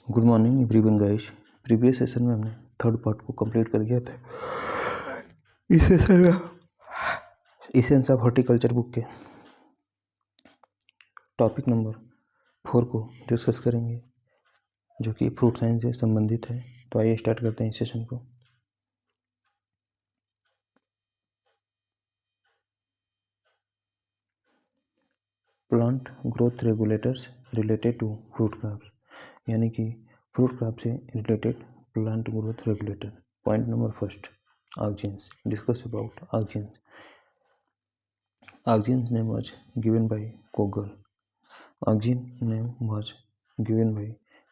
Good morning everyone guys. Previous session में हमने third part को कंप्लीट कर गया था। इस सेशन में इसेंस ऑफ हॉर्टिकल्चर बुक के टॉपिक नंबर 4 को डिस्कस करेंगे, जो कि फ्रूट साइंस से संबंधित है। तो आइए स्टार्ट करते हैं इस सेशन को। Plant growth regulators related to fruit crops, यानी कि फ्रूट क्रॉप से related plant growth regulator. Point number first, auxins. Discuss about auxins. Auxins name was given by Kogel. Auxin name was given by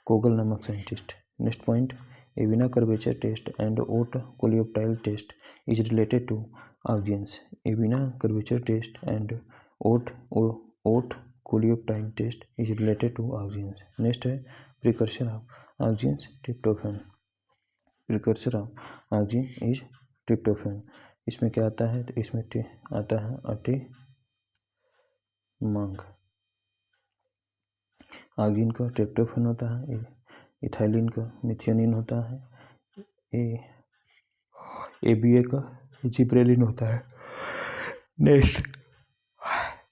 Kogel नामक scientist. Next point, Avena curvature test and oat coleoptile test is related to auxins. Avena curvature test and oat coleoptile test is related to auxins. Next है precursor of auxins, tryptophan. Precursor of auxin is tryptophan. इसमें क्या आता है? तो इसमें आता है अटी मांग। ऑक्जीन का ट्रिप्टोफैन होता है, इथाइलिन का मिथियोनिन होता है, एबीए का जिब्रेलिन होता है। Next,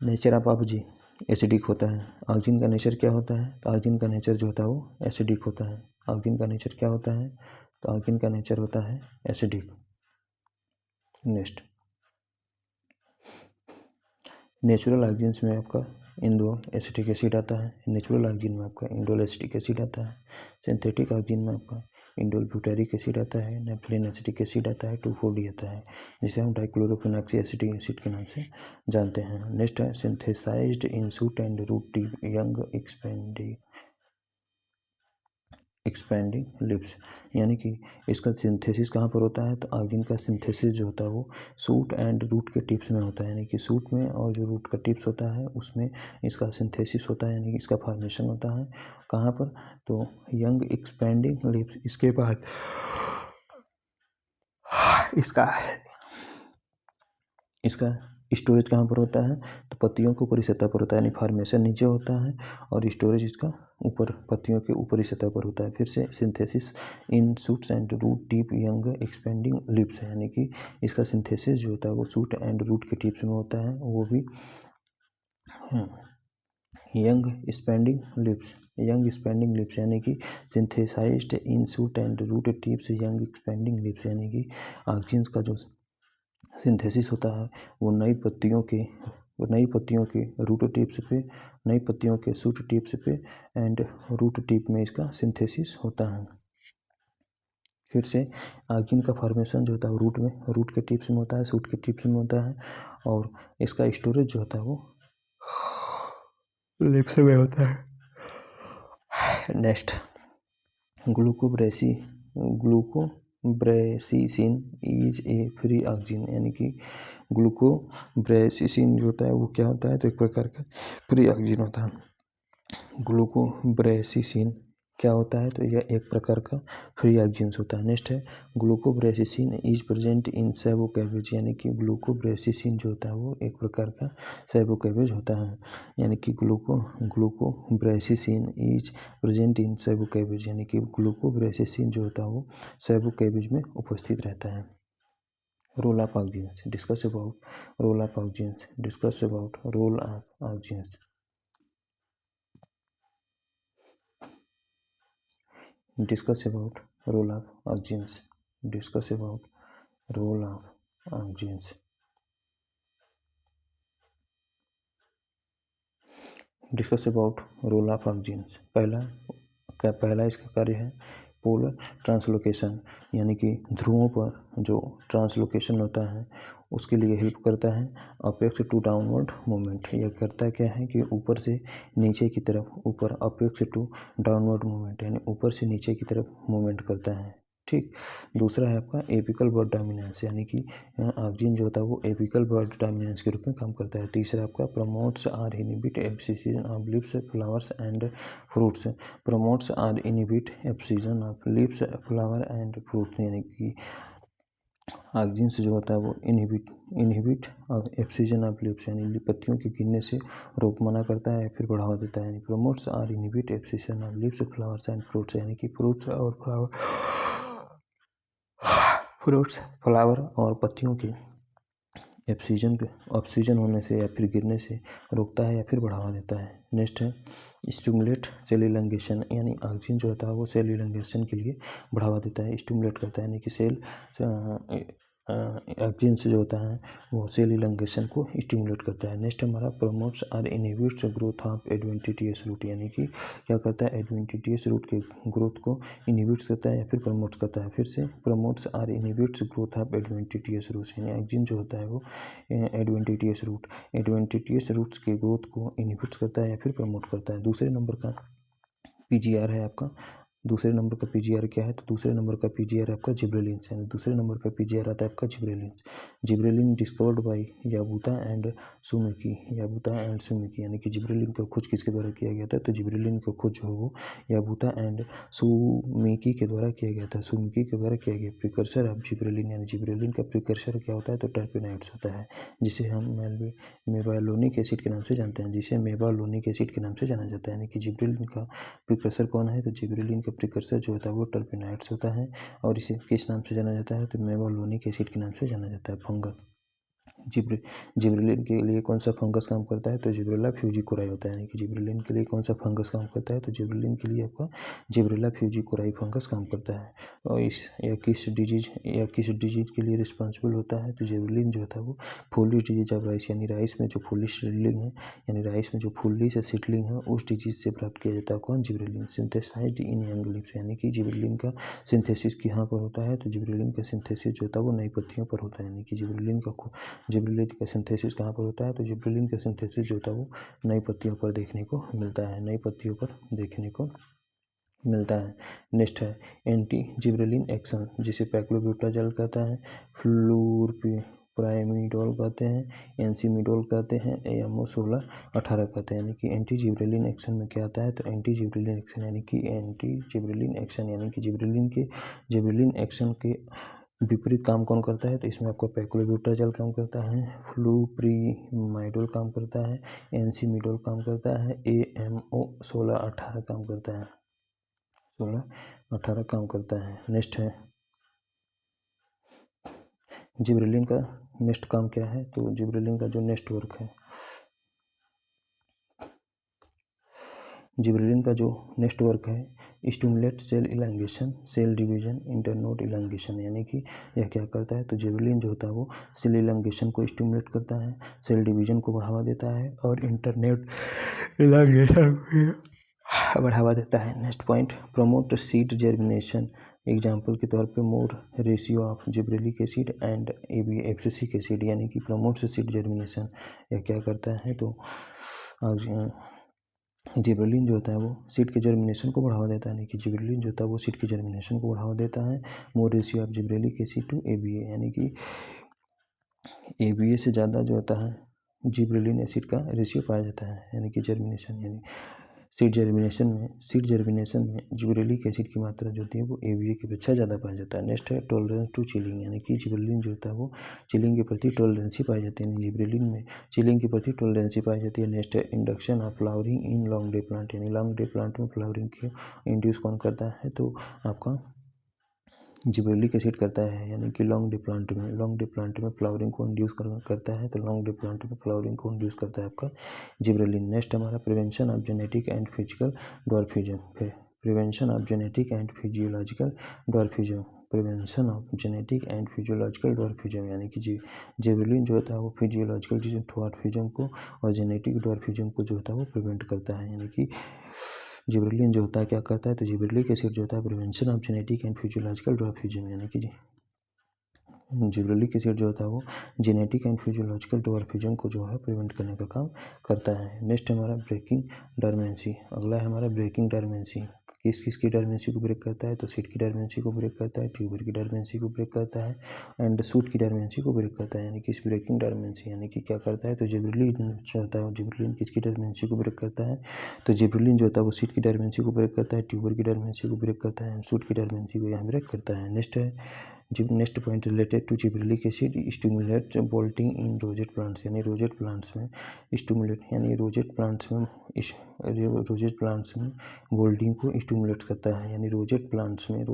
nature of auxin acidic होता है। ऑक्जीन का नेचर क्या होता है? तो ऑक्जीन का नेचर जो होता है वो एसिडिक होता है। ऑक्जीन का नेचर क्या होता है? तो ऑक्जीन का नेचर होता है एसिडिक। नेक्स्ट, नेचुरल ऑक्जीन्स में आपका इंडोल एसिटिक एसिड आता है। नेचुरल ऑक्जीन में आपका इंडोल एसिटिक एसिड आता है। सिंथेटिक ऑक्जीन में आपका इंडोल ब्यूटारिक एसिड आता है। नेफ्लिन एसिटिक एसिड आता है। 2,4-D आता है, जिसे हम डाइक्लोरोफेनॉक्सी एसिटिक एसिड के नाम से जानते हैं। नेक्स्ट है synthesized in shoot and root tip young expanding leaves, यानी कि इसका सिंथेसिस कहाँ पर होता है? तो ऑक्जीन का सिंथेसिस जो होता है वो सूट एंड रूट के टिप्स में होता है, यानी कि सूट में और जो रूट का टिप्स होता है उसमें इसका सिंथेसिस होता है, यानी कि इसका फॉर्मेशन होता है। कहाँ पर? तो यंग एक्सपेंडिंग लिप्स। इसके बाद इसका स्टोरेज कहाँ पर होता है? तो पत्तियों के ऊपरी सतह पर होता है, यानी फॉर्मेशन नीचे होता है और स्टोरेज इसका ऊपर पत्तियों के ऊपरी सतह पर होता है। फिर से synthesis in shoots and root tip young expanding leaves है, यानी कि इसका सिंथेसिस जो होता है वो शूट एंड रूट के टिप्स में होता है, वो भी young expanding leaves. Young expanding leaves यानी कि synthesized in shoot and root tips young expanding leaves, यानी कि ऑक्जीन्स का जो सिंथेसिस होता है वो नई पत्तियों के रूट टिप्स पे, नई पत्तियों के शूट टिप्स पे एंड रूट टिप में इसका सिंथेसिस होता है। फिर से ऑक्जीन का फॉर्मेशन जो होता है रूट के टिप्स में होता है, शूट के टिप्स में होता है, और इसका स्टोरेज जो होता है वो लिप्स में होता है। Next, ग्लूकोब्रेसिसिन is a free auxin, यानी कि ग्लूकोब्रेसिसिन जो होता है वो क्या होता है? तो एक प्रकार का फ्री ऑक्जीन होता है। ग्लूकोब्रेसिसिन क्या होता है? तो यह एक प्रकार का फ्री ऑक्जीन्स होता है। नेक्स्ट है ग्लूकोब्रेसिसिन इज प्रेजेंट इन सैबोकैबेज, यानी कि ग्लूकोब्रेसिसिन जो होता है वो एक प्रकार का सैबोकैबेज होता है, यानी कि ग्लूकोब्रेसिसिन इज प्रेजेंट इन सैबोकैबेज, यानी कि ग्लूकोब्रेसिसिन जो होता है वो सैबोकैबेज में उपस्थित रहता है। Role of auxins. Discuss about role of auxins. Discuss about role of auxins. Discuss about role of auxins. Discuss about role of auxins. Discuss about role of auxins. पहला इसका कार्य है पोलर ट्रांसलोकेशन, यानी कि ध्रुवों पर जो ट्रांसलोकेशन होता है उसके लिए हेल्प करता है। अपेक्स टू डाउनवर्ड मूवमेंट, यह करता क्या है कि ऊपर से नीचे की तरफ, ऊपर अपेक्स टू डाउनवर्ड मूवमेंट, यानी ऊपर से नीचे की तरफ मूवमेंट करता है। ठीक। दूसरा है आपका एपिकल बर्ड डोमिनेंस, यानी कि ऑक्जीन जो होता है वो एपिकल बर्ड डोमिनेंस के रूप में काम करता है। तीसरा आपका promotes or inhibit abscission of leaves flowers and fruits. Promotes or inhibit abscission of leaves flower and fruits, यानी कि ऑक्सीजन जो होता है वो इनहिबिट एब्सिजन ऑफ लीव्स, यानी पत्तियों के गिरने से रोक मना करता है या फिर बढ़ावा देता है। यानी प्रमोट्स और inhibit abscission of leaves, flowers and fruits, यानी कि फ्लावर और पत्तियों के ऑक्सीजन होने से या फिर गिरने से रोकता है या फिर बढ़ावा देता है। नेक्स्ट है स्टिमुलेट सेल इलंगेशन, यानी ऑक्सीजन जो होता है वो सेल इलंगेशन के लिए बढ़ावा देता है, स्टिमुलेट करता है, यानी कि सेल ऑक्सीजन से जो होता है वो सेल इलंगेशन को स्टिमुलेट करता है। नेक्स्ट हमारा प्रमोट्स और inhibits growth of adventitious root, यानी कि क्या करता है, एडवेंटिटियस रूट के ग्रोथ को इनहिबिट्स करता है या फिर प्रमोट्स करता है। फिर से प्रमोट्स और inhibits growth of adventitious roots, यानी ऑक्सीजन जो होता है वो एडवेंटिटियस रूट्स के ग्रोथ को इनहिबिट्स करता है या फिर प्रमोट करता है। दूसरे नंबर का पीजीआर है आपका, दूसरे नंबर का पीजीआर क्या है, तो दूसरे नंबर का पीजीआर आपका जिब्रेलिन्स है। दूसरे नंबर पर पीजीआर आता है आपका जिब्रेलिन डिस्कवर्ड बाय याबूता एंड सुमिकी, यानी कि जिब्रेलिन का खोज किसके द्वारा किया गया था, तो जिब्रेलिन का खोज जो है वो याबूता एंड सुमिकी के द्वारा किया गया था, प्रिकर्सर ऑफ जिब्रेलिन, यानी जिब्रेलिन का प्रिकर्सर क्या होता है, तो टर्पेनाइड्स होता है, जिसे हम मेबालोनिक एसिड के नाम से जानते हैं, जाना जाता है। यानी कि जिब्रेलिन का प्रिकर्सर कौन है, तो जिब्रेलिन का प्रिकर्सर जो होता है वो टर्पेनाइड्स होता है, और इसे किस नाम से जाना जाता है, तो मेबालोनिक एसिड के नाम से जाना जाता है। फंगस जिब्रेलिन के लिए कौन सा फंगस काम करता है, तो जिब्रेला फ्यूजिकोराई होता है। यानी कि जिब्रेलिन के लिए कौन सा फंगस काम करता है, तो जिब्रेलिन के लिए आपका जिब्रेला फ्यूजिकोराई फंगस काम करता है। और किस डिजीज के लिए रिस्पॉन्सिबल होता है, तो जिब्रेलिन जो होता है वो फुलिश डिजीज ऑफ राइस, यानी राइस में जो फुलिश सीडलिंग है, यानी राइस में जो फुलिश या सीडलिंग है उस डिजीज से प्राप्त किया जाता है। कौन, जिब्रेलिन। सिंथेसाइज्ड इन यंग लीव्स, यानी कि जिब्रेलिन का सिंथेसिस कहाँ पर होता है, तो जिब्रेलिन का सिंथेसिस जो होता है वो नई पत्तियों पर होता है। यानी कि जिब्रेलिन का सिंथेसिस कहाँ पर होता है, तो जिब्रेलिन का सिंथेसिस जो होता है वो नई पत्तियों पर देखने को मिलता है, नेक्स्ट है एंटी जिब्रेलिन एक्शन, जिसे पैक्लोब्यूटाजोल कहता है, फ्लूरप्राइमिडोल कहते हैं, एनसीमिडोल कहते हैं, AMO 16-18 कहते हैं। यानी कि एंटी जिब्रेलिन एक्शन में क्या आता है, तो एंटी जिब्रेलिन एक्शन यानी कि जिब्रेलिन एक्शन के विपरीत काम कौन करता है, तो इसमें आपका पैक्लोब्यूटाजोल काम करता है, फ्लूप्रीमाइडोल काम करता है, एनसीमिडोल काम करता है, AMO 16-18 काम करता है, 16-18 काम करता है। नेक्स्ट है जिब्रेलिन का नेक्स्ट काम क्या है, तो जिब्रेलिन का जो नेक्स्ट वर्क है, stimulate cell elongation, cell division, internode elongation, यानी कि यह क्या करता है, तो जिब्रेलिन जो होता है वो सेल इलांगेशन को स्टिमुलेट करता है, सेल डिवीजन को बढ़ावा देता है और इंटरनोड इलांगेशन को बढ़ावा देता है। Next point, promote seed germination, example के तौर पे more ratio of gibberellic acid and abscisic acid, यानी कि प्रमोट्स सीड जर्मिनेशन, यह क्या करता है, तो जिब्रेलिन जो होता है वो सीड के जर्मिनेशन को बढ़ावा देता है, यानी कि जिब्रेलिन जो होता है वो सीड के जर्मिनेशन को बढ़ावा देता है। More ratio of gibberellic acid to ABA, यानी कि ABA से ज़्यादा जो होता है जिब्रेलिन एसिड का रेशियो पाया जाता है, यानी कि सीड जर्मिनेशन में जिब्रेलिक एसिड की मात्रा जो होती है वो ABA की अपेक्षा ज़्यादा पाया जाता है। नेक्स्ट है टॉलरेंस टू चिलिंग, यानी कि जिब्रेलिन जो होता है वो चिलिंग के प्रति टॉलरेंसी पाई जाती है, जिब्रेलिन में चिलिंग के प्रति टॉलरेंसी पाई जाती है। नेक्स्ट है induction of flowering in long day plant, यानी लॉन्ग डे प्लांट में फ्लावरिंग को इंड्यूस कौन करता है, तो आपका जिब्रेलिक एसिड करता है, यानी कि लॉन्ग डे प्लांट में फ्लावरिंग को इंड्यूस करता है, तो लॉन्ग डे प्लांट में फ्लावरिंग को इंड्यूस करता है आपका जिब्रेलिन। नेक्स्ट हमारा prevention of genetic and physical dwarfism, prevention of genetic and physiological dwarfism, यानी कि जिब्रेलिन जो होता है वो फिजियोलॉजिकल डॉर्फिज्म को और जेनेटिक डॉर्फिज्म को जो होता है वो प्रिवेंट करता है। यानी कि जिब्रेलिन जो होता है क्या करता है, तो जिब्रेलिक एसिड जो होता है prevention of genetic and physiological dwarfism, यानी कि जिब्रेलिक एसिड जो होता है वो जेनेटिक एंड फिजियोलॉजिकल डॉर्फिज्म को जो है प्रिवेंट करने का काम करता है। नेक्स्ट हमारा ब्रेकिंग डोरमेंसी, अगला है हमारा ब्रेकिंग डोरमेंसी, किसकी डोरमेंसी को ब्रेक करता है, तो सीड की डोरमेंसी को ब्रेक करता है, ट्यूबर की डोरमेंसी को ब्रेक करता है एंड सूट की डोरमेंसी को ब्रेक करता है। यानी कि इस ब्रेकिंग डोरमेंसी यानी कि क्या करता है, तो जिब्रेलिन जो होता है जिब्रेलिन किसकी डोरमेंसी को ब्रेक करता है, तो जिब्रेलिन जो होता है वो सीड की डोरमेंसी को ब्रेक करता है, ट्यूबर की डोरमेंसी को ब्रेक करता है, सूट की डोरमेंसी को यहाँ ब्रेक करता है। नेक्स्ट है next point related to gibberellic acid stimulate bolting in rosette plants, यानी रोजेट प्लांट्स में स्टिमुलेट, यानी रोजेट प्लांट्स में बोल्टिंग को स्टिमुलेट करता है, यानी रोजेट प्लांट्स में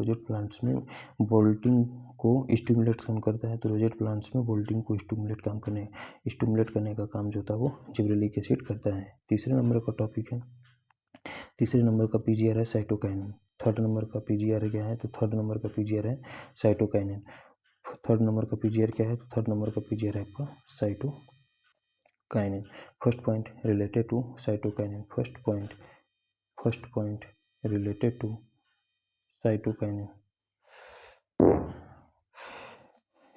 बोल्टिंग को स्टिमुलेट काम करता है। तो रोजेट प्लांट्स में बोल्टिंग को स्टिमुलेट करने का काम जो था वो जिबरेलिक एसिड करता है। तीसरे नंबर का टॉपिक है, तीसरे नंबर का पीजीआर है साइटोकाइनिन। थर्ड नंबर का पीजीआर क्या है, तो थर्ड नंबर का पीजीआर है साइटोकाइनिन। थर्ड नंबर का पीजीआर क्या है, तो थर्ड नंबर का पीजीआर है आपका cytokinin. First point related to cytokinin, first point related to cytokinin.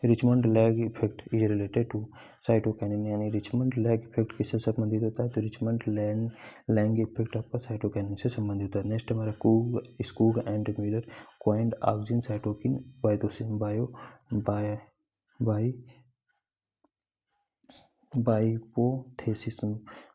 Richmond lag effect is related to cytokinin, यानी रिचमंड लैग इफेक्ट किससे संबंधित होता है, तो रिचमंड लैग इफेक्ट आपका साइटोकाइनिन से संबंधित है। नेक्स्ट हमारा Skoog and Miller coined auxin cytokinin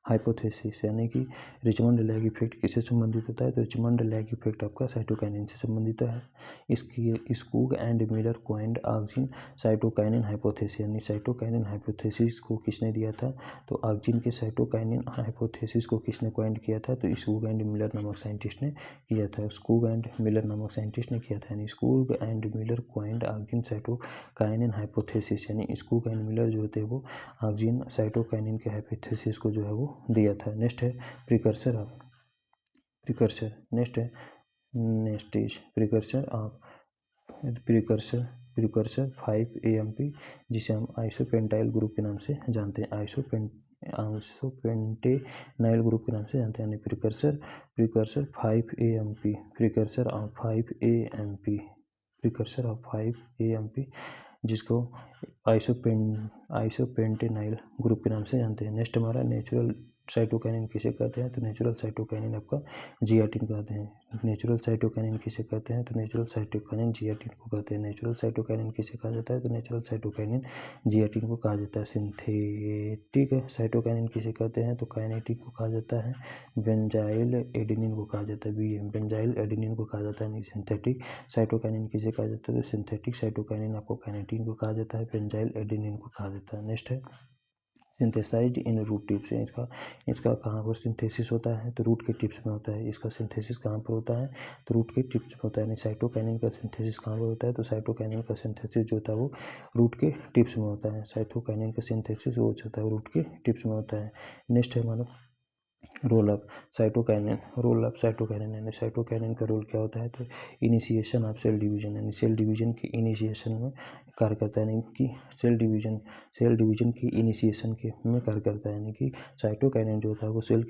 hypothesis, यानी कि रिचमंड लैग इफेक्ट किससे संबंधित होता है, तो रिचमंड लैग इफेक्ट आपका साइटोकाइनिन से संबंधित है। इसकी Skoog and Miller coined auxin cytokinin hypothesis, यानी साइटोकाइनिन हाइपोथेसिस को किसने दिया था, तो ऑक्सिन के साइटोकाइनिन हाइपोथेसिस को किसने क्वाइंड किया था, तो स्कूग एंड मिलर नामक साइंटिस्ट ने किया था। स्कूग एंड मिलर नामक साइंटिस्ट ने किया था, यानी Skoog and Miller coined auxin cytokinin hypothesis, यानी स्कूग एंड मिलर जो होते हैं वो ऑक्सिन साइटोकाइनिन के हाइपोथेसिस को जो है वो दिया था। नेक्स्ट है प्रिकर्सर इज प्रिकर्सर 5-AMP, जिसे हम आइसोपेंटाइल ग्रुप के नाम से जानते हैं, आइसोपेंटेनाइल ग्रुप के नाम से जानते हैं, यानी precursor 5-AMP, precursor of 5-AMP, जिसको आइसोपेंटेनाइल ग्रुप के नाम से जानते हैं। नेक्स्ट हमारा नेचुरल साइटोकाइनिन किसे कहते हैं, तो नेचुरल साइटोकाइनिन आपका जियाटिन कहते हैं। नेचुरल साइटोकाइनिन किसे कहते हैं, तो नेचुरल साइटोकाइनिन जियाटिन को कहते हैं। नेचुरल साइटोकाइनिन किसे कहा जाता है, तो नेचुरल साइटोकाइनिन जियाटिन को कहा जाता है। सिंथेटिक साइटोकाइनिन किसे कहते हैं, तो काइनेटिक को कहा जाता है। बेंजाइल एडेनिन को कहा जाता है, बेंजाइल एडेनिन को कहा जाता है। नहीं, सिंथेटिक साइटोकाइनिन किसे कहा जाता है, तो सिंथेटिक साइटोकाइनिन आपको काइनेटिन को कहा जाता है, बेंजाइल एडेनिन को कहा जाता है। नेक्स्ट है सिंथेसाइज्ड इन रूट टिप्स, इसका कहाँ पर सिंथेसिस होता है, तो रूट के टिप्स में होता है। इसका सिंथेसिस कहाँ पर होता है, तो रूट के टिप्स में होता है। यानी साइटोकाइनिन का सिंथेसिस कहाँ पर होता है, तो साइटोकाइनिन का सिंथेसिस जो होता है वो रूट के टिप्स में होता है। साइटोकाइनिन का सिंथेसिस वो होता है रूट के टिप्स में होता है। नेक्स्ट है हमारा रोल ऑफ साइटोकाइनिन, यानी साइटोकाइनिन का रोल क्या होता है, तो इनिशिएशन ऑफ सेल डिवीजन, यानी सेल डिवीजन की इनिशिएशन में कार्य करता है। यानी कि सेल डिवीजन की इनिशिएशन के में कार्य करता है। यानी कि साइटोकाइनिन जो होता है वो सेल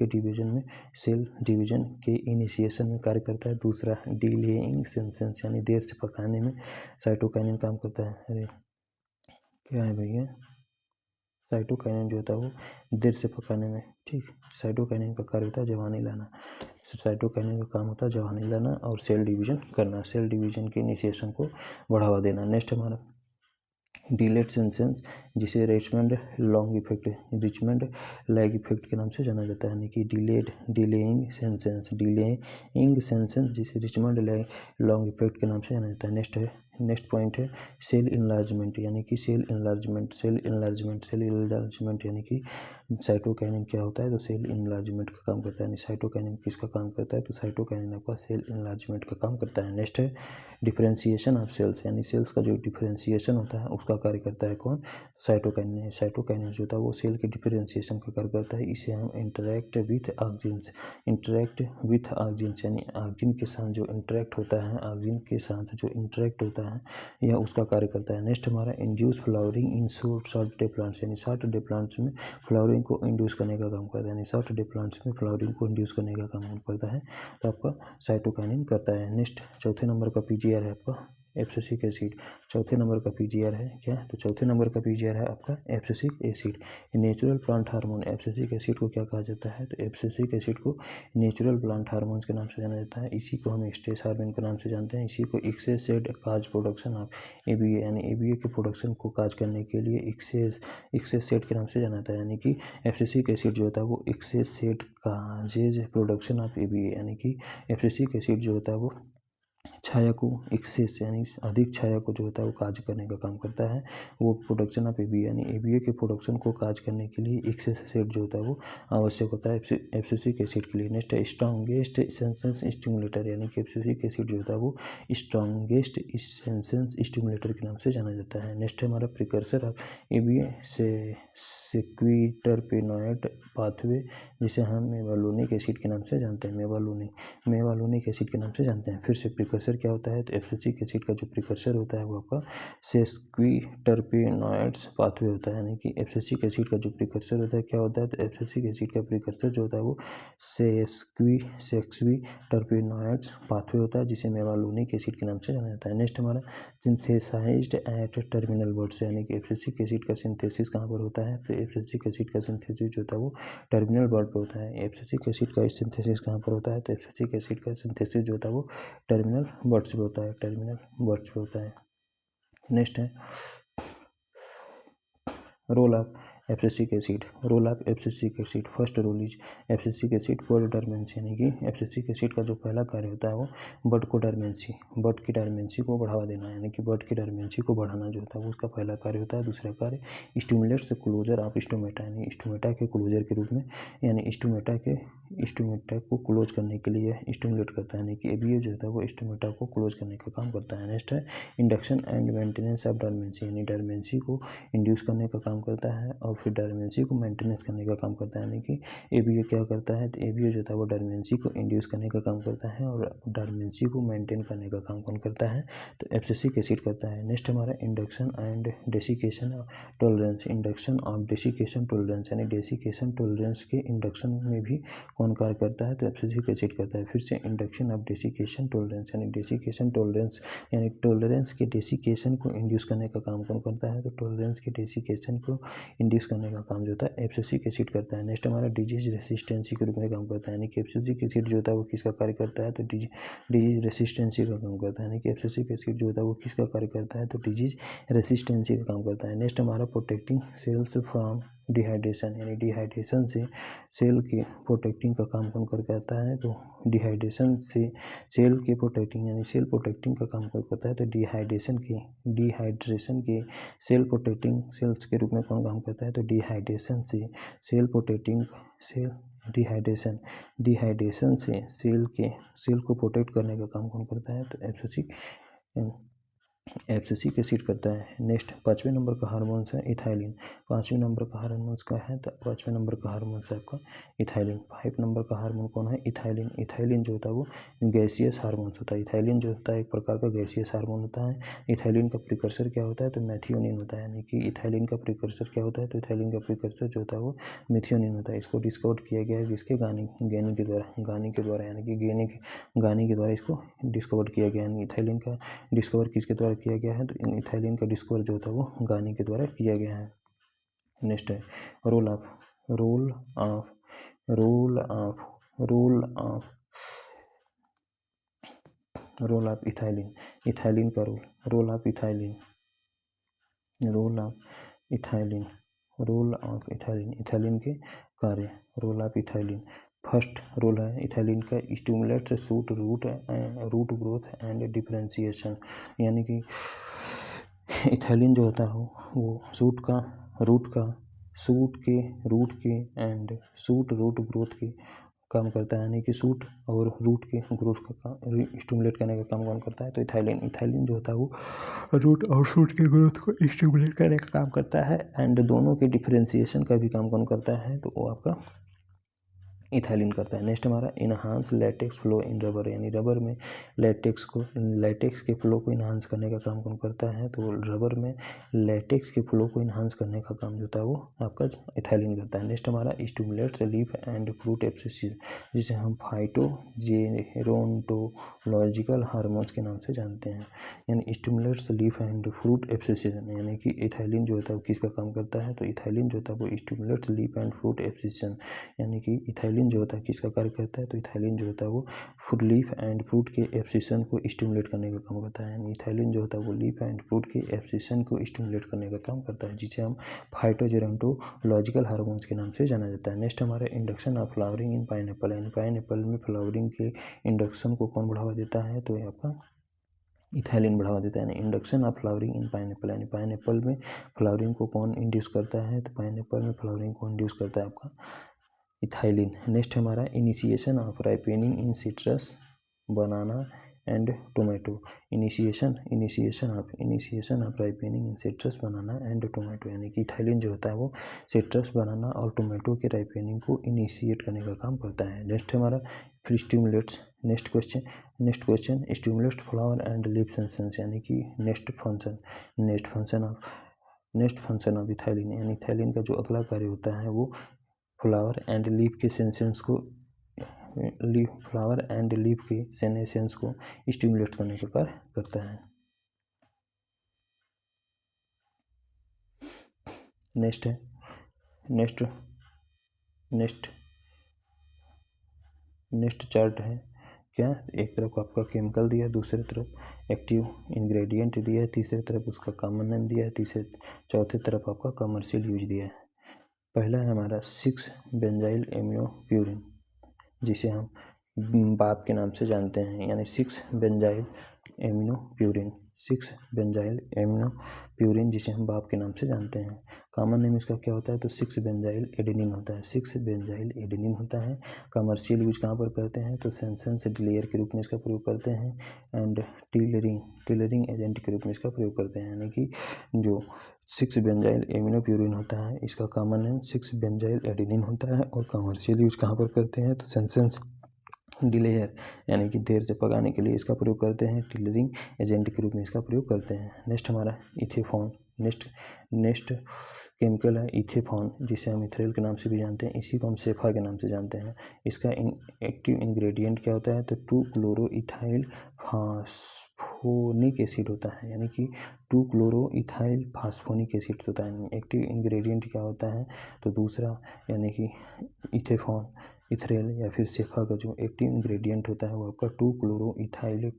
डिवीजन के इनिशिएशन में कार्य करता है। दूसरा डिलेइंग सेंसेंस, यानी देर से पकाने में साइटोकाइनिन काम करता है। अरे क्या है भैया, साइटोकाइनिन जो होता है वो देर से पकाने में, ठीक, साइटोकाइनिन का कार्य होता है जवानी लाना। साइटोकाइनिन का काम होता है जवानी लाना और सेल डिवीजन करना, सेल डिवीजन के इनिशिएशन को बढ़ावा देना। नेक्स्ट हमारा डिलेड सेंसेंस, जिसे रिचमंड लैग इफेक्ट के नाम से जाना जाता है। यानी कि डिलेइंग सेंसेंस जिसे रिचमंड लैग इफेक्ट के नाम से जाना जाता है। नेक्स्ट पॉइंट है सेल इनलार्जमेंट, यानी कि सेल इनलार्जमेंट, यानी कि साइटोकाइनिन क्या होता है, तो सेल इनलार्जमेंट का काम करता है। यानी साइटोकाइनिन किसका काम करता है, तो साइटोकाइनिन आपका सेल इनलार्जमेंट का काम करता है। नेक्स्ट है डिफरेंशिएशन ऑफ सेल्स, यानी सेल्स का जो डिफरेंशिएशन होता है उसका कार्य करता है कौन, साइटोकाइनिन। साइटोकाइनिन जो होता है वो सेल के डिफरेंशिएशन का कार्य करता है। इसे हम इंटरेक्ट विथ ऑक्सिन्स, यानी ऑक्सिन के साथ जो इंटरेक्ट होता है, यह उसका कार्य करता है। नेक्स्ट हमारा induce flowering in short day plants, यानी शॉर्ट डे प्लांट्स में फ्लावरिंग को इंड्यूस करने का काम करता है। यानी शॉर्ट डे प्लांट्स में फ्लावरिंग को इंड्यूस करने का काम करता है, तो आपका साइटोकाइनिन करता है। नेक्स्ट चौथे नंबर का पीजीआर है आपका एब्सिसिक एसिड। चौथे नंबर का पीजीआर है क्या, तो चौथे नंबर का पीजीआर है आपका abscisic acid. Natural plant hormone, abscisic acid को क्या कहा जाता है, तो एब्सिसिक एसिड को नेचुरल प्लांट हार्मोन्स के नाम से जाना जाता है। इसी को हम स्ट्रेस हार्मोन के नाम से जानते हैं। इसी को excess cause production of ABA, यानी एबीए के प्रोडक्शन को काज करने के लिए एक्सेस सेट के नाम से जाना जाता है। यानी कि एब्सिसिक एसिड जो होता है वो excess set causes production of ABA, यानी कि एब्सिसिक एसिड जो होता है वो छाया को एक्सेस यानी अधिक छाया को जो होता है वो काज करने का काम करता है। वो प्रोडक्शन ऑफ एबीए यानी एबीए के प्रोडक्शन को काज करने के लिए एक्सेस एसिड जो होता है वो आवश्यक होता है एब्सिसिक एसिड के लिए। नेक्स्ट है स्ट्रॉन्गेस्ट इसेंशियल स्टिमुलेटर यानी कि एब्सिसिक एसिड जो होता है वो स्ट्रॉन्गेस्ट इसेंशियल स्टिमुलेटर के नाम से जाना जाता है। नेक्स्ट है हमारा प्रिकर्सर ऑफ एबीए से सेक्विटरपेनॉइड पाथवे जिसे हम मेवालुनिक एसिड के नाम से जानते हैं। मेवालुनिक एसिड के नाम से जानते हैं। फिर से प्रिकर्सर क्या होता है तो एब्सिसिक एसिड का जो प्रिकर्सर होता है वो आपका सेक्विटरपेनॉइड्स पाथवे होता है। यानी कि एब्सिसिक एसिड का जो प्रिकर्सर होता है क्या होता है तो एब्सिसिक एसिड का प्रिकर्सर जो होता है वो सेक्विटरपेनॉइड्स पाथवे होता है जिसे मेवालुनिक एसिड के नाम से जाना जाता है। नेक्स्ट हमारा सिंथेसाइज्ड एट टर्मिनल वर्ड्स यानी कि एब्सिसिक एसिड का सिंथेसिस कहाँ पर होता है तो एब्सिसिक एसिड का सिंथेसिस जो होता है वो टर्मिनल वर्ड पे होता है। एब्सिसिक एसिड का सिंथेसिस कहाँ पर होता है तो एब्सिसिक एसिड का सिंथेसिस जो होता है वो टर्मिनल वर्ड्स पे होता है, टर्मिनल वर्ड्स पे होता है। नेक्स्ट है role of abscisic acid. Role of abscisic acid first role is abscisic acid कोडर्मेंसी यानी कि एब्सिसिक एसिड का जो पहला कार्य होता है वो बड की डर्मेंसी को बढ़ावा देना यानी कि बड की डर्मेंसी को बढ़ाना जो होता है वो उसका पहला कार्य होता है। दूसरा कार्य स्टिमुलेट्स क्लोजर ऑफ स्टोमेटा यानी स्टोमेटा के क्लोजर के रूप में यानी स्टोमेटा को क्लोज करने के लिए स्टिमुलेट करता है यानी कि एबीए जो होता है वो स्टोमेटा को क्लोज करने का काम करता है। नेक्स्ट है इंडक्शन एंड मेंटेनेंस ऑफ डर्मेंसी यानी डर्मेंसी को इंड्यूस करने का काम करता है और फिर डर्मेंसी को मेंटेनेंस करने का काम करता है। यानी कि एबीए क्या करता है तो एबीए जो होता है वो डर्मेंसी को इंड्यूस करने का काम करता है और डर्मेंसी को मेंटेन करने का काम कौन करता है तो एब्सिसिक एसिड करता है। नेक्स्ट हमारा induction and desiccation tolerance. Induction of desiccation tolerance यानी डेसिकेशन टॉलरेंस के इंडक्शन में भी कौन कार्य करता है तो एब्सिसिक एसिड करता है। फिर से इंडक्शन ऑफ डेसिकेशन टॉलरेंस यानी डेसिकेशन टॉलरेंस यानी टॉलरेंस के डेसिकेशन को इंड्यूस करने का काम कौन करता है तो टॉलरेंस के डेसिकेशन को इंड्यूस करने का काम जो होता है एब्सिसिक एसिड करता है। नेक्स्ट हमारा डिजीज रेसिस्टेंसी के रूप में काम करता है यानी कि एब्सिसिक एसिड जो होता है वो किसका कार्य करता है तो डिजीज रेसिस्टेंसी का काम करता है। यानी कि एब्सिसिक एसिड जो होता है वो किसका कार्य करता है तो डिजीज रेसिस्टेंसी का काम करता है। नेक्स्ट हमारा प्रोटेक्टिंग सेल्स फ्रॉम डिहाइड्रेशन यानी डिहाइड्रेशन से सेल के प्रोटेक्टिंग का काम कौन करता है तो डिहाइड्रेशन से सेल के प्रोटेक्टिंग यानी सेल प्रोटेक्टिंग का काम कौन करता है तो डिहाइड्रेशन के सेल प्रोटेक्टिंग सेल्स के रूप में कौन काम करता है तो डिहाइड्रेशन से सेल प्रोटेक्टिंग डिहाइड्रेशन से सेल को प्रोटेक्ट करने का काम कौन करता है तो एब्सिसिक एसिड करता है। नेक्स्ट 5वें नंबर का हार्मोन्स है इथाइलिन। 5वें नंबर का हार्मोन्स का है तो 5वें नंबर का हार्मोन्स है आपका इथाइलिन। 5 नंबर का हार्मोन कौन है इथाइलिन। इथाइलिन जो होता है वो गैसियस हार्मोन्स होता है। इथाइलिन जो होता है एक प्रकार का गैसियस हार्मोन होता है। इथाइलिन का प्रिकर्सर क्या होता है तो मेथियोनिन होता है। यानी कि इथाइलिन का प्रिकर्सर क्या होता है तो इथाइलिन का प्रिकर्सर जो होता है वो मेथियोनिन होता है। इसको डिस्कवर किया गया है किसके गानी के द्वारा यानी कि गानी के द्वारा इसको डिस्कवर किया गया। यानी इथाइलिन का डिस्कवर किसके द्वारा किया गया है तो इथाइलिन का डिस्कवर जो होता है वो गानी के द्वारा किया गया है। नेक्स्ट है रोल ऑफ इथाइलिन। इथाइलिन का रोल ऑफ इथाइलिन के कार्य। Role of ethylene first role है इथाइलिन का stimulates shoot root growth and differentiation यानी कि इथाइलिन जो होता है वो रूट ग्रोथ के काम करता है। यानी कि सूट और रूट के ग्रोथ का काम स्टिमुलेट करने का काम कौन करता है तो इथाइलिन जो होता है वो रूट और शूट के ग्रोथ को स्टिमुलेट करने का काम करता है एंड दोनों के डिफरेंशिएशन का भी काम कौन करता है तो वो आपका इथाइलिन करता है। नेक्स्ट हमारा enhance latex flow in rubber यानी रबर में लैटेक्स के फ्लो को इनहांस करने का काम कौन करता है तो रबर में लैटेक्स के फ्लो को इनहांस करने का काम जो होता है वो आपका इथाइलिन करता है। नेक्स्ट हमारा स्टिमुलेट्स लीफ एंड फ्रूट एब्सिसिस जिसे हम फाइटोजेरोंटोलॉजिकल हार्मोन्स के नाम से जानते हैं। यानी स्टिमुलेट्स लीफ एंड फ्रूट एब्सिसिस यानी कि इथाइलिन जो होता है वो किसका काम करता है तो इथाइलिन जो होता है वो स्टिमुलेट्स लीफ एंड फ्रूट एब्सिसिस यानी कि इथाइलिन जो होता है किसका कार्य करता है तो इथाइलिन जो होता है वो लीफ एंड फ्रूट के एब्सिशन को स्टिमुलेट करने का काम करता है। यानी इथाइलिन जो होता है वो लीफ एंड फ्रूट के एब्सिशन को स्टिमुलेट करने का काम करता है जिसे हम फाइटोजेरोंटोलॉजिकल हार्मोन्स के नाम से जाना जाता है। नेक्स्ट हमारा induction of flowering in pineapple यानी पाइनएप्पल में फ्लावरिंग के इंडक्शन को कौन बढ़ावा देता है तो ये आपका इथाइलिन बढ़ावा देता है। Induction of flowering in pineapple, यानी पाइनएप्पल में फ्लावरिंग को कौन इंड्यूस करता है, तो पाइनएप्पल में फ्लावरिंग को इंड्यूस करता है आपका इथाइलिन। नेक्स्ट हमारा initiation of ripening in citrus, banana and tomato. Initiation of ripening in citrus, banana and tomato, यानी कि इथाइलिन जो होता है वो सिट्रस, बनाना और टोमेटो के राइपेनिंग को इनिशिएट करने का काम करता है। नेक्स्ट हमारा फिर stimulates. Next question stimulates flower and leaf senescence, यानी कि नेक्स्ट फंक्शन ऑफ इथाइलिन, यानी इथाइलिन का जो अगला कार्य होता है वो फ्लावर एंड लीफ के सेंसेंस को स्टिमुलेट करने का कार्य करता है। नेक्स्ट चार्ट है क्या, एक तरफ आपका केमिकल दिया है, दूसरी तरफ एक्टिव इंग्रेडिएंट दिया है, तीसरी तरफ उसका कॉमन नेम दिया है, चौथे तरफ आपका कमर्शियल यूज दिया है। पहला है हमारा 6-बेंजाइल एमिनो प्यूरिन, जिसे हम बाप के नाम से जानते हैं, यानी 6-बेंजाइल एमिनो प्यूरिन, जिसे हम बाप के नाम से जानते हैं। कॉमन नेम इसका क्या होता है, तो 6-बेंजाइल एडेनिन होता है, 6-बेंजाइल एडेनिन होता है। कमर्शियल यूज कहाँ पर करते हैं, तो सेंसेंस डिलेयर के रूप में इसका प्रयोग करते हैं, एंड टिलरिंग एजेंट के रूप में इसका प्रयोग करते हैं। यानी कि जो 6-बेंजाइल एमिनो प्यूरिन होता है, इसका कॉमन नेम 6-बेंजाइल एडेनिन होता है, और कमर्शियल यूज कहाँ पर करते हैं, तो सेंसेंस डिलेयर, यानी कि देर से पकाने के लिए इसका प्रयोग करते हैं, टिलरिंग एजेंट के रूप में इसका प्रयोग करते हैं। नेक्स्ट हमारा इथेफॉन। नेक्स्ट केमिकल है इथेफॉन, जिसे हम इथेनॉल के नाम से भी जानते हैं, इसी को हम सेफा के नाम से जानते हैं। इसका एक्टिव इंग्रेडिएंट क्या होता है, तो 2-क्लोरोइथाइल फास्फोनिक एसिड होता है, यानी कि 2-क्लोरोइथाइल फास्फोनिक एसिड होता है। एक्टिव इंग्रेडिएंट क्या होता है, तो दूसरा, यानी कि इथेफॉन, इथरेल या फिर सेफा का जो एक्टिव इंग्रेडिएंट होता है वो आपका 2-क्लोरोइथाइल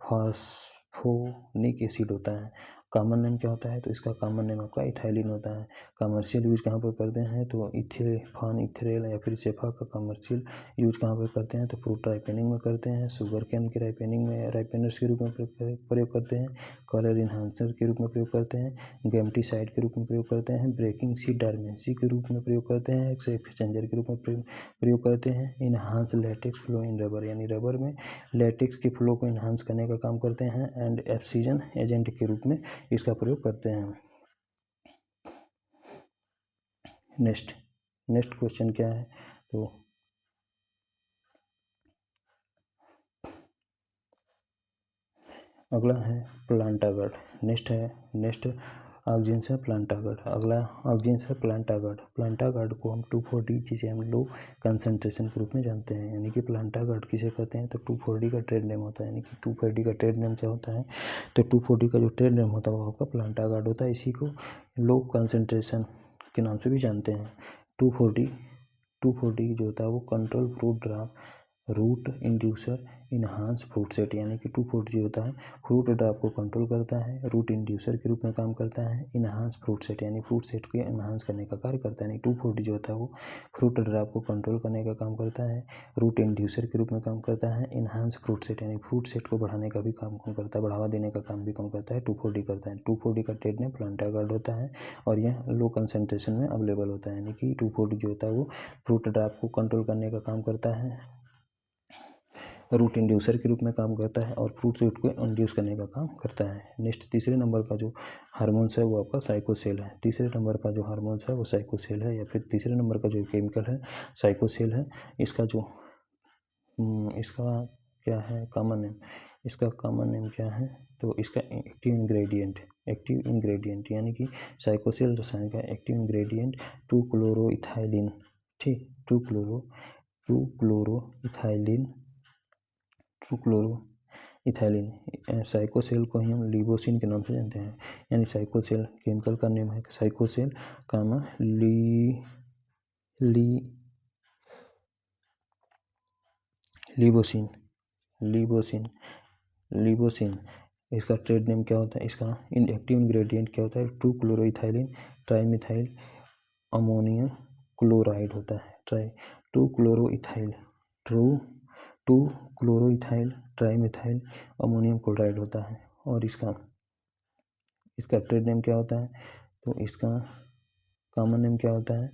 फास्फोनिक एसिड होता है। कॉमन नेम क्या होता है, तो इसका कॉमन नेम आपका इथाइलिन होता है। कमर्शियल यूज कहाँ पर करते हैं, तो इथेफॉन, इथरेल या फिर सेफा का कमर्शियल यूज कहाँ पर करते हैं, तो फ्रूट राइपेनिंग में करते हैं, शुगर केन के राइपेनिंग में राइपेनर्स के रूप में प्रयोग करते हैं, कलर इन्हांसर के रूप में प्रयोग करते हैं, गैमेटिसाइड के रूप में प्रयोग करते हैं, ब्रेकिंग सी डायमेंसी के रूप में प्रयोग करते हैं, एक्सचेंजर के रूप में प्रयोग करते हैं, enhance latex flow in rubber, यानी रबर में लैटेक्स के फ्लो को इन्हांस करने का काम करते हैं, एंड ऑक्सीजन एजेंट के रूप में इसका प्रयोग करते हैं। नेक्स्ट क्वेश्चन क्या है, तो अगला है प्लांटागड। नेक्स्ट ऑक्जीन्स है प्लांटागड। अगला ऑक्जीन्स है प्लांटागड। प्लांटागड को हम 2,4-D, जिसे हम लो कंसंट्रेशन के रूप में जानते हैं, यानी कि प्लांटागड किसे कहते हैं, तो 2,4-D का ट्रेड नेम होता है। यानी कि 2,4-D का ट्रेड नेम क्या होता है, तो 2,4-D का जो ट्रेड नेम होता है वो आपका प्लांटागड होता है। इसी को लो कंसंट्रेशन के नाम से भी जानते हैं। 2,4-D जो होता है वो control fruit drop, root inducer, enhance fruit set, यानी कि 2,4-D जो होता है फ्रूट ड्राप को कंट्रोल करता है, रूट इंड्यूसर के रूप में काम करता है, इन्हांस फ्रूट सेट यानी फ्रूट सेट को इन्हांस करने का कार्य करता है। यानी 2,4-D जो होता है वो फ्रूट ड्राप को कंट्रोल करने का काम करता है, रूट इंड्यूसर के रूप में काम करता है, इन्हांस फ्रूट सेट यानी फ्रूट सेट को बढ़ाने का भी काम कौन करता है, बढ़ावा देने का काम भी कौन करता है, 2,4-D करता है। 2,4-D का ट्रेड नेम प्लांटागड होता है, और यह लो कंसंट्रेशन में अवेलेबल होता है। यानी कि 2,4-D जो होता है वो फ्रूट ड्राप को कंट्रोल करने का काम करता है, रूट इंड्यूसर के रूप में काम करता है, और फ्रूट सेट को इंड्यूस करने का काम करता है। नेक्स्ट तीसरे नंबर का जो हार्मोन्स है वो आपका साइकोसेल है। तीसरे नंबर का जो हार्मोन्स है वो साइकोसेल है, या फिर तीसरे नंबर का जो केमिकल है साइकोसेल है। इसका क्या है कॉमन नेम, इसका कॉमन नेम क्या है, तो इसका एक्टिव इंग्रेडिएंट यानी कि साइकोसेल रसायन का एक्टिव इंग्रेडिएंट 2-क्लोरोइथाइलिन, ठीक, 2-क्लोरोइथाइलिन। साइकोसेल को ही हम लिबोसिन के नाम से जानते हैं, यानी साइकोसेल केमिकल का नेम है साइकोसेल कामा लिबोसिन। इसका ट्रेड नेम क्या होता है, इसका एक्टिव इंग्रेडिएंट क्या होता है, 2-क्लोरोइथाइलिन ट्राइमिथाइल अमोनियम क्लोराइड होता है। 2-क्लोरोइथाइल 2 क्लोरोइथाइल ट्राईमिथाइल अमोनियम क्लोराइड होता है। और इसका ट्रेड नेम क्या होता है? तो इसका कॉमन नेम क्या होता है?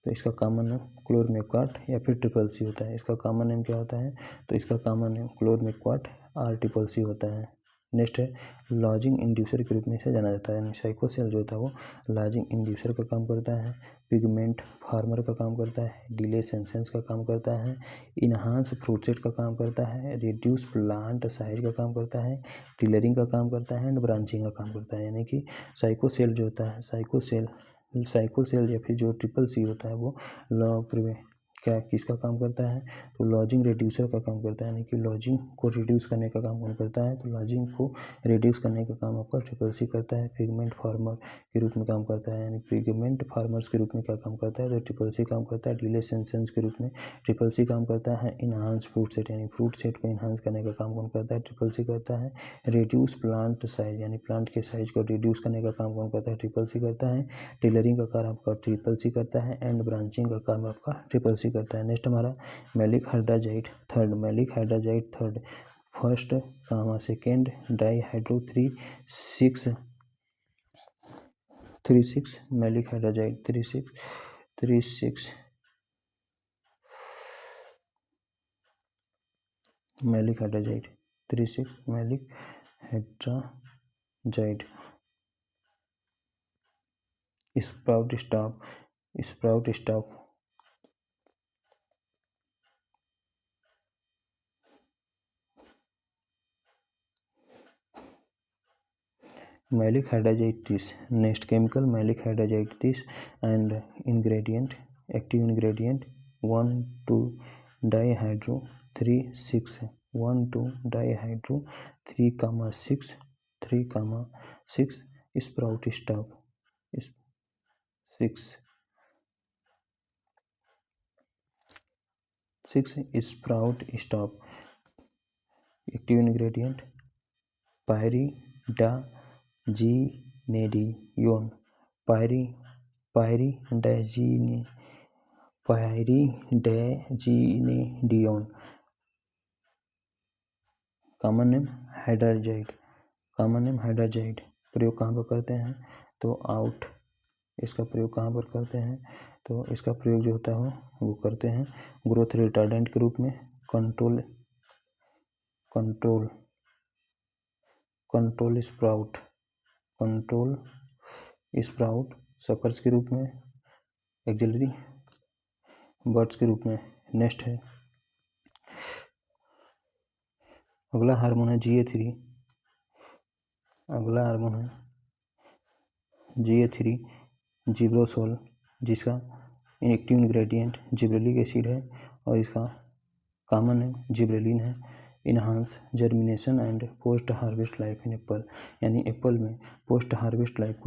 तो इसका कॉमन नेम क्लोरमेक्वाट या फिर ट्रिपल सी होता है। इसका कॉमन नेम क्या होता है? तो इसका कॉमन नेम क्लोरमेक्वाट R-CCC होता है। नेक्स्ट है लॉजिंग इंड्यूसर के रूप में इसे जाना जाता है, यानी साइकोसेल जो होता है वो लॉजिंग इंड्यूसर का काम करता है, पिगमेंट फार्मर का काम करता है, डिले सेंसेंस का काम करता है, इनहांस फ्रूट सेट का काम करता है, रिड्यूस प्लांट साइज का काम करता है, टिलरिंग का काम करता है एंड ब्रांचिंग का काम करता है। यानी कि साइकोसेल जो होता है, साइकोसेल या फिर जो ट्रिपल सी होता है वो क्या किसका काम करता है? तो लॉजिंग रिड्यूसर का काम करता है, यानी कि लॉजिंग को रिड्यूस करने का काम कौन करता है? तो लॉजिंग को रिड्यूस करने का काम आपका ट्रिपल सी करता है। पिगमेंट फार्मर के रूप में काम करता है, यानी पिगमेंट फार्मर्स के रूप में क्या काम करता है? तो ट्रिपल सी काम करता है। डिले सेंसेंस के रूप में ट्रिपल सी काम करता है। इनहांस फ्रूट सेट, यानी फ्रूट सेट को इनहांस करने का काम कौन करता है? ट्रिपल सी करता है। रिड्यूस प्लांट साइज, यानी प्लांट के साइज को रिड्यूस करने का काम कौन करता है? ट्रिपल सी करता है। टेलरिंग का कार्य आपका ट्रिपल सी करता है एंड ब्रांचिंग का काम आपका ट्रिपल सी करता है। नेक्स्ट हमारा maleic hydrazide third, maleic hydrazide third first comma second dihydro 3,6 maleic hydrazide 3,6 maleic hydrazide 3,6 maleic hydrazide sprout stock maleic hydrazide 30। Next chemical maleic hydrazide 30 and ingredient active ingredient 1,2-डाईहाइड्रो 3,6 1,2-डाईहाइड्रो 3,6 sprout stock 6 sprout stock. Active ingredient pyridazinedione pyridazinedione common name hydrazide. प्रयोग कहाँ पर करते हैं? तो out. इसका प्रयोग कहाँ पर करते हैं? तो इसका प्रयोग जो होता है वो करते हैं ग्रोथ रिटार्डेंट के रूप में, कंट्रोल स्प्राउट सकर्स के रूप में, एक्सिलरी बर्ड्स के रूप में। नेक्स्ट है अगला हार्मोन है GA3। अगला हार्मोन है GA3 जिब्रोसोल, जिसका एक्टिव इंग्रेडिएंट जिब्रेलिक एसिड है और इसका कॉमन नेम जिब्रेलिन है। Enhance germination and post harvest life in Apple, यानी एप्पल में पोस्ट हार्वेस्ट लाइफ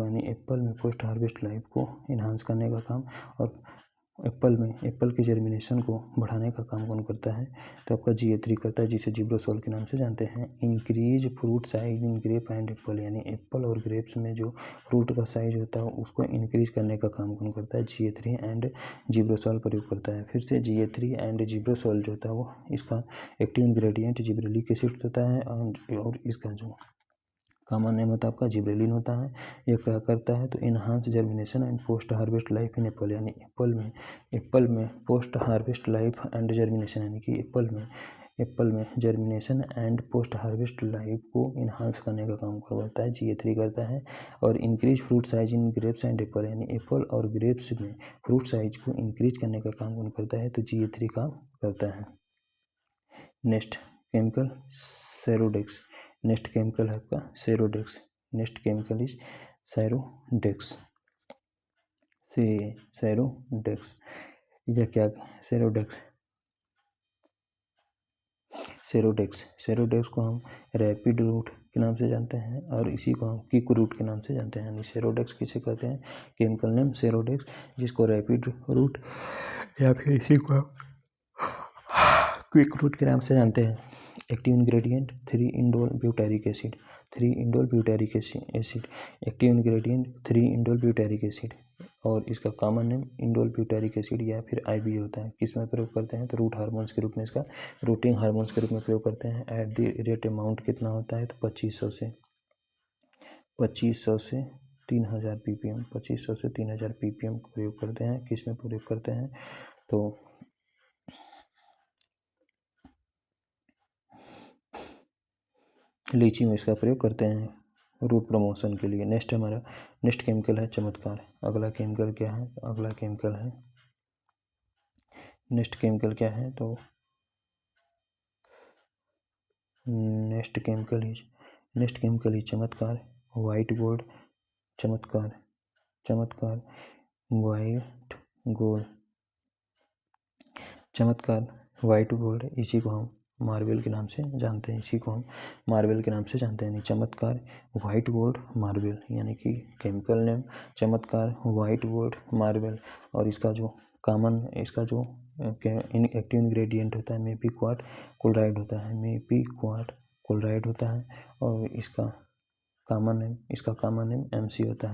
को इनहांस करने का काम और एप्पल की जर्मिनेशन को बढ़ाने का काम कौन करता है? तो आपका GA3 करता है, जिसे जिब्रोसोल के नाम से जानते हैं। Increase fruit size in grape and apple, यानी एप्पल और ग्रेप्स में जो फ्रूट का साइज होता है उसको इंक्रीज करने का काम कौन करता है? GA3 एंड जिब्रोसोल प्रयोग करता है। फिर से GA3 एंड जिब्रोसोल जो होता है वो इसका एक्टिव इंग्रेडिएंट जिब्रेलिक एसिड होता है और इसका जो कॉमन नेम होता है आपका जिब्रेलिन होता है। यह क्या करता है? तो enhance germination and post harvest life in Apple, यानी एप्पल में post harvest life and germination, यानी कि एप्पल में germination and post harvest life को इनहांस करने का काम करता है GA3 करता है। और increase fruit size in grapes and apple, यानी एप्पल और ग्रेप्स में फ्रूट साइज को इंक्रीज करने का काम कौन करता है? तो GA3 काम करता है। Next chemical Seradix. Next chemical है आपका Seradix. Next chemical is Seradix. यह क्या? सेरोडेक्स को हम रैपिड रूट के नाम से जानते हैं और इसी को हम क्विक रूट के नाम से जानते हैं। यानी सेरोडेक्स किसे कहते हैं? केमिकल नेम सेरोडेक्स, जिसको रैपिड रूट या फिर इसी को क्विक रूट के नाम से जानते हैं। एक्टिव इंग्रेडिएंट 3-इंडोल ब्यूटारिक एसिड। एक्टिव इंग्रेडिएंट 3-इंडोल ब्यूटारिक एसिड और इसका common name indole butyric acid या फिर IBA होता है। किस में प्रयोग करते हैं तो रूट हार्मोन्स के रूप में, इसका रूटिंग हार्मोन्स के रूप में प्रयोग करते हैं। एट द रेट अमाउंट कितना होता है तो 2500 से 3000 ppm, 2500 से 3000 ppm प्रयोग करते हैं। किस में प्रयोग करते हैं तो लीची में इसका प्रयोग करते हैं रूट प्रमोशन के लिए। नेक्स्ट केमिकल है चमत्कार। अगला केमिकल क्या है, नेक्स्ट केमिकल क्या है तो नेक्स्ट केमिकल ही चमत्कार। वाइट गोल्ड वाइट गोल्ड इसी को हम मार्बल के नाम से जानते हैं, यानी चमत्कार वाइट गोल्ड मार्बल, यानी कि केमिकल नेम चमत्कार वाइट गोल्ड मार्बल। और इसका जो एक्टिव इंग्रेडिएंट होता है मेपी क्वार्ट क्लोराइड होता है, और इसका कॉमन नेम MC होता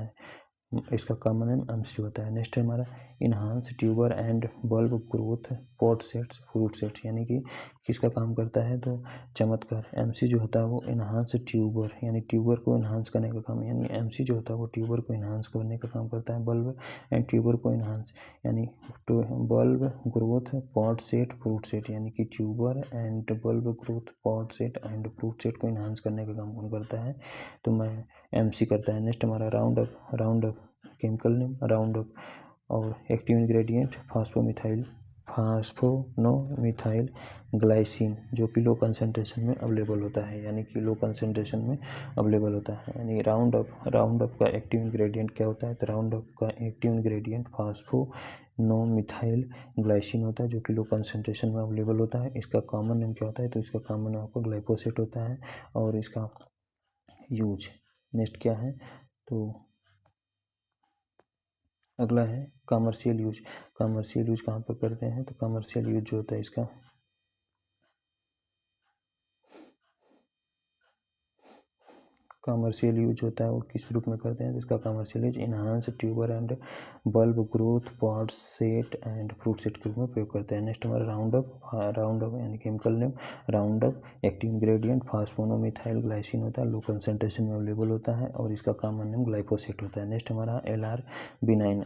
है। नेक्स्ट है हमारा enhance tuber and bulb growth pot sets fruit sets, यानी कि किसका काम करता है तो चमत्कार। MC जो होता है वो इन्हांस ट्यूबर, यानी ट्यूबर को इन्हांस करने का काम, यानी MC जो होता है वो ट्यूबर को इन्हांस करने का काम करता है। बल्ब एंड ट्यूबर को इन्हांस, यानी bulb growth pot set fruit set, यानी कि tuber and bulb growth pot set and fruit set को इन्हांस करने का काम कौन करता है तो मैं MC करता है। नेक्स्ट हमारा round up chemical name round up, और एक्टिव इंग्रेडिएंट फास्फोनोमिथाइल ग्लाइसिन, जो कि लो कंसंट्रेशन में अवेलेबल होता है, यानी राउंड अप का एक्टिव इंग्रेडिएंट क्या होता है तो राउंड अप का एक्टिव इंग्रेडिएंट फास्फोनोमिथाइल ग्लाइसिन होता है, जो कि लो कंसंट्रेशन में अवेलेबल होता है। इसका कॉमन नेम क्या होता है तो इसका कॉमन नेम आपको ग्लाइफोसेट होता है। और इसका यूज नेक्स्ट क्या है तो अगला है कमर्शियल यूज कहाँ पर करते हैं तो कमर्शियल यूज जो होता है इसका कमर्शियल यूज होता है वो किस रूप में करते हैं तो इसका commercial use enhance tuber and bulb growth pot set and fruit set के रूप में प्रयोग करते हैं। नेक्स्ट हमारा राउंड अप यानी chemical name Roundup, active ingredient phosphonomethyl glycine होता है, लो कंसंट्रेशन में अवेलेबल होता है, और इसका कॉमन नेम ग्लाइफोसेट होता है। नेक्स्ट हमारा LRB9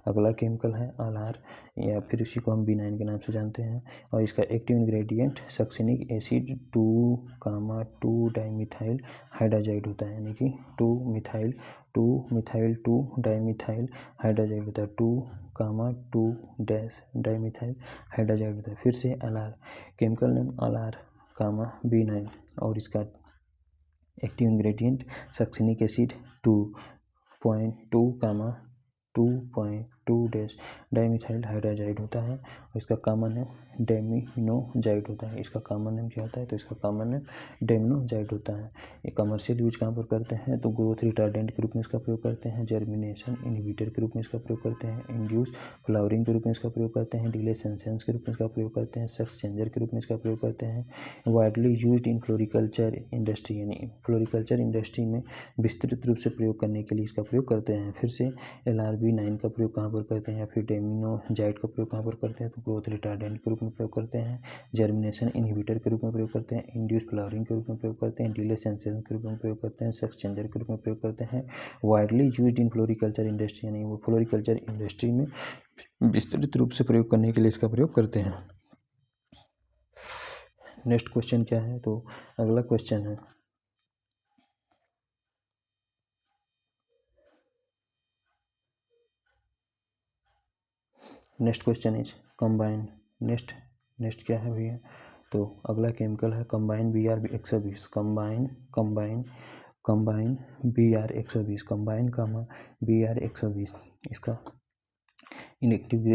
अगला केमिकल है LR, या फिर इसी को हम B9 के नाम से जानते हैं, और इसका active ingredient succinic acid 2 dimethyl hydrazide होता है, यानी कि 2 मिथाइल 2 डाइमिथाइल हाइड्रोजाइड होता है, 2 डाइमिथाइल हाइड्रोजाइड होता है। फिर से LR chemical name LR B9, और इसका active ingredient succinic acid 2.2 dimethyl hydrazide होता है, और इसका कॉमन नेम डेमिनोजाइड होता है। इसका कॉमन नेम क्या होता है तो इसका कॉमन नेम डेमिनोजाइड होता है। ये कमर्शियल यूज कहाँ पर करते हैं तो ग्रोथ रिटार्डेंट के रूप में इसका प्रयोग करते हैं, जर्मिनेशन इनहिबिटर के रूप में इसका प्रयोग करते हैं, इंड्यूस फ्लावरिंग के रूप में इसका प्रयोग करते हैं, डिले सेंसेंस के रूप में इसका प्रयोग करते हैं, सेक्स चेंजर के रूप में इसका प्रयोग करते हैं। Widely used in floriculture industry, यानी फ्लोरिकल्चर इंडस्ट्री में विस्तृत रूप से प्रयोग करने के लिए इसका प्रयोग करते हैं। फिर से LRB9 का प्रयोग कहाँ पर करते हैं, या फिर डेमिनोजाइड का प्रयोग कहाँ पर करते हैं तो ग्रोथ रिटार्डेंट के रूप में प्रयोग करते हैं, जर्मिनेशन इनहिबिटर के रूप में प्रयोग करते हैं, इंड्यूस फ्लावरिंग के रूप में प्रयोग करते हैं, डिले सेंसेशन के रूप में प्रयोग करते हैं, सेक्स चेंजर के रूप में प्रयोग करते हैं। Widely used in floriculture industry, यानी वो फ्लोरिकल्चर इंडस्ट्री में विस्तृत रूप से प्रयोग करने के लिए इसका प्रयोग करते हैं। नेक्स्ट क्वेश्चन क्या है तो अगला क्वेश्चन है next question is combine. Next क्या है भैया तो अगला केमिकल है combine BR 120, combine BR 120, combine BR 120। इसका एक्टिव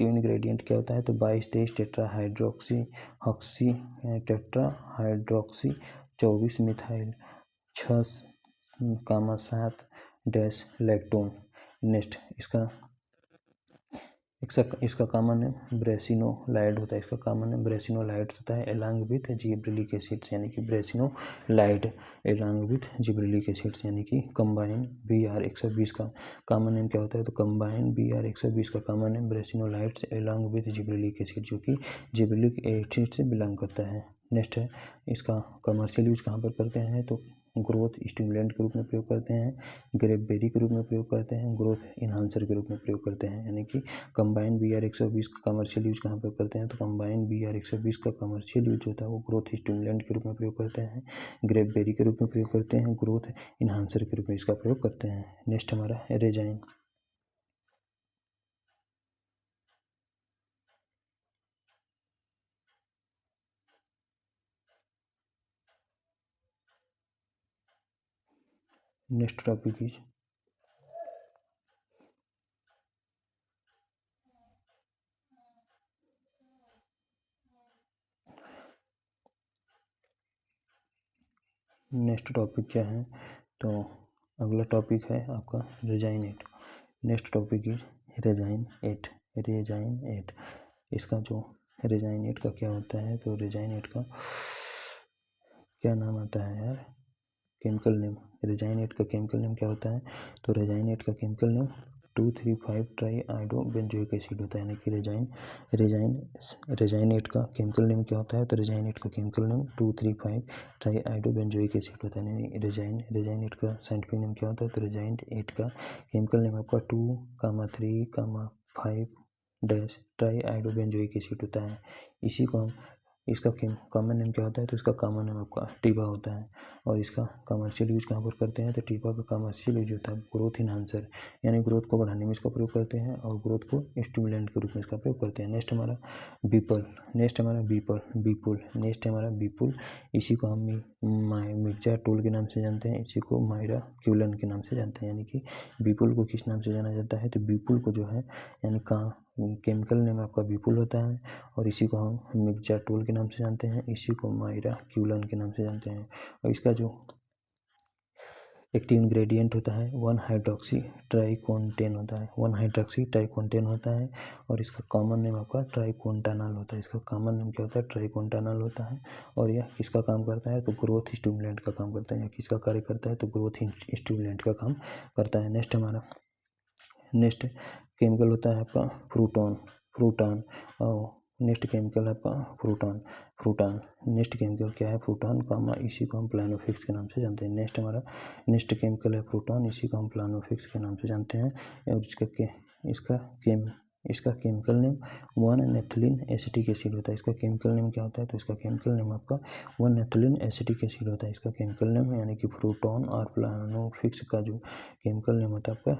इंग्रेडिएंट क्या होता है तो 22-23 टेट्राहाइड्रोक्सी 24 मिथाइल 6,7 लैक्टोन। नेक्स्ट इसका इसका कॉमन नेम ब्रेसिनोलाइड होता है। इसका कॉमन नेम ब्रेसिनोलाइड्स होता है एलॉन्ग विथ जिब्रेलिक एसिड्स, यानी कि ब्रेसिनोलाइड एलॉन्ग विथ जिब्रेलिक एसिड्स, यानी कि कंबाइन BR120 का कॉमन नेम क्या होता है? तो कंबाइन BR120 का common name brassinolides along with gibberellic acid, जो कि जिब्रेलिक एसिड से बिलोंग करता है। नेक्स्ट है, इसका कमर्शियल यूज कहाँ पर करते हैं? तो ग्रोथ स्टिमुलेंट के रूप में प्रयोग करते हैं, ग्रेपबेरी के रूप में प्रयोग करते हैं, ग्रोथ इन्हांसर के रूप में प्रयोग करते हैं। यानी कि कंबाइन BR120 का कमर्शियल यूज कहाँ पर करते हैं? तो कंबाइन BR120 का कमर्शियल यूज होता है वो ग्रोथ स्टिमुलेंट के रूप में प्रयोग करते हैं, ग्रेपबेरी के रूप में प्रयोग करते हैं, ग्रोथ इन्हांसर के रूप में इसका प्रयोग करते हैं। नेक्स्ट हमारा रेजाइन। Next topic is next topic क्या है? तो अगला टॉपिक है आपका रेजाइनेट। नेक्स्ट टॉपिक इज रेजाइनेट। रेजाइनेट इसका जो रेजाइनेट का क्या होता है? तो रेजाइनेट का क्या नाम आता है यार? Chemical name. रेजाइनेट का केमिकल नेम क्या होता है? तो रेजाइनेट का chemical name 2,3,5 try आइडो benzoic acid होता है। यानी कि रेजाइनेट का केमिकल नेम क्या होता है? तो रेजाइनेट का chemical name 2,3,5 try आइडो benzoic acid होता है। यानी रेजाइनेट का साइंटिफिक नेम क्या होता है? तो रेजाइनेट का केमिकल नेम आपका 2,3,5 ट्राई आइडो बेंजोइक एसिड होता है। इसी को हम इसका कॉमन नेम क्या होता है? तो इसका कॉमन नेम आपका टीबा होता है। और इसका कमर्शियल यूज कहाँ पर करते हैं? तो टीबा का कमर्शियल यूज होता है ग्रोथ इन्हांसर, यानी ग्रोथ को बढ़ाने में इसका प्रयोग करते हैं और ग्रोथ को स्टिमुलेंट के रूप में इसका प्रयोग करते हैं। नेक्स्ट हमारा बीपुल। नेक्स्ट हमारा बीपुल। इसी को हम मिर्जा टूल के नाम से जानते हैं, इसी को मायरा क्यूलन के नाम से जानते हैं। यानी कि बीपुल को किस नाम से जाना जाता है? तो बीपुल को जो है यानी केमिकल नेम आपका बीपुल होता है और इसी को हम मिर्जा टूल के नाम से जानते हैं, इसी को मायरा क्यूलन के नाम से जानते हैं। और इसका जो एक्टिव इंग्रेडिएंट होता है 1-हाइड्रोक्सी ट्राइकोंटेन होता है। 1-हाइड्रोक्सी ट्राइकोंटेन होता है और इसका कॉमन नेम आपका ट्राइकोंटानॉल होता है। इसका कॉमन नेम क्या होता है? ट्राइकोंटानॉल होता है। और यह किसका काम करता है? तो ग्रोथ स्टिमुलेंट का काम करता है। या किसका कार्य करता है? तो ग्रोथ स्टिमुलेंट का काम करता है। नेक्स्ट केमिकल होता है आपका फ्रूटॉन। और नेक्स्ट केमिकल है आपका फ्रूटान। नेक्स्ट केमिकल क्या है? फ्रूटान कामा, इसी को हम प्लानोफिक्स के नाम से जानते हैं। नेक्स्ट केमिकल है फ्रूटान, इसी को हम प्लानोफिक्स के नाम से जानते हैं। और इसका केमिकल नेम 1-नेप्थलीन एसिटिक एसिड होता है। इसका केमिकल नेम क्या होता है? तो इसका केमिकल नेम आपका 1-नेप्थलीन एसिटिक एसिड होता है। इसका केमिकल नेम यानी कि फ्रूटॉन और प्लानोफिक्स का जो केमिकल नेम होता है आपका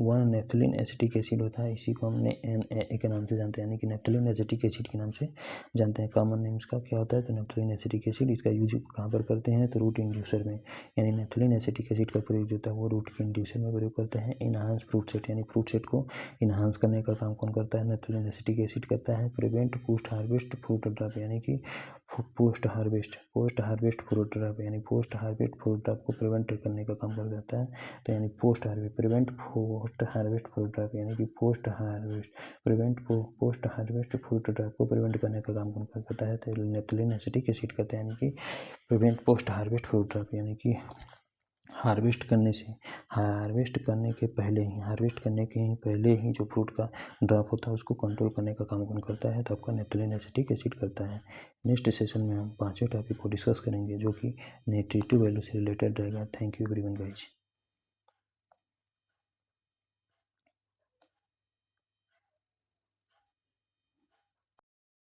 1-नेप्थलीन एसिटिक एसिड होता है। इसी को हमने NaA के नाम से जानते हैं, यानी कि नेप्थलीन एसिटिक एसिड के नाम से जानते हैं। कॉमन नेम इसका क्या होता है? तो नेप्थलीन एसिटिक एसिड। इसका यूज कहाँ पर करते हैं? तो रूट इंड्यूसर में, यानी नेप्थलीन एसिटिक एसिड का प्रयोग होता है वो रूट के इंड्यूसर में प्रयोग करते हैं। इनहांस फ्रूट सेट, यानी फ्रूट सेट को इनहांस करने का काम कौन करता है? नेप्थलीन एसिटिक एसिड करता है। Prevent post harvest fruit drop, यानी कि पोस्ट हार्वेस्ट फ्रूट ड्रॉप, यानी पोस्ट हार्वेस्ट फ्रूट ड्रॉप को प्रिवेंट करने का काम कर जाता है। तो यानी पोस्ट हार्वेस्ट फ्रूट ड्रॉप, यानी कि पोस्ट हार्वेस्ट फ्रूट ड्रॉप को प्रिवेंट करने का काम कौन करता है? तो नेप्थलीन एसिटिक एसिड करता है। यानी कि prevent post harvest fruit drop, यानी कि हार्वेस्ट करने के पहले ही जो फ्रूट का ड्रॉप होता है उसको कंट्रोल करने का काम कौन करता है? तो आपका नेप्थलीन एसिटिक एसिड करता है। नेक्स्ट सेशन में हम 5वें टॉपिक को डिस्कस करेंगे जो कि न्यूट्रिटिव वैल्यू से रिलेटेड रहेगा। Thank you everyone guys.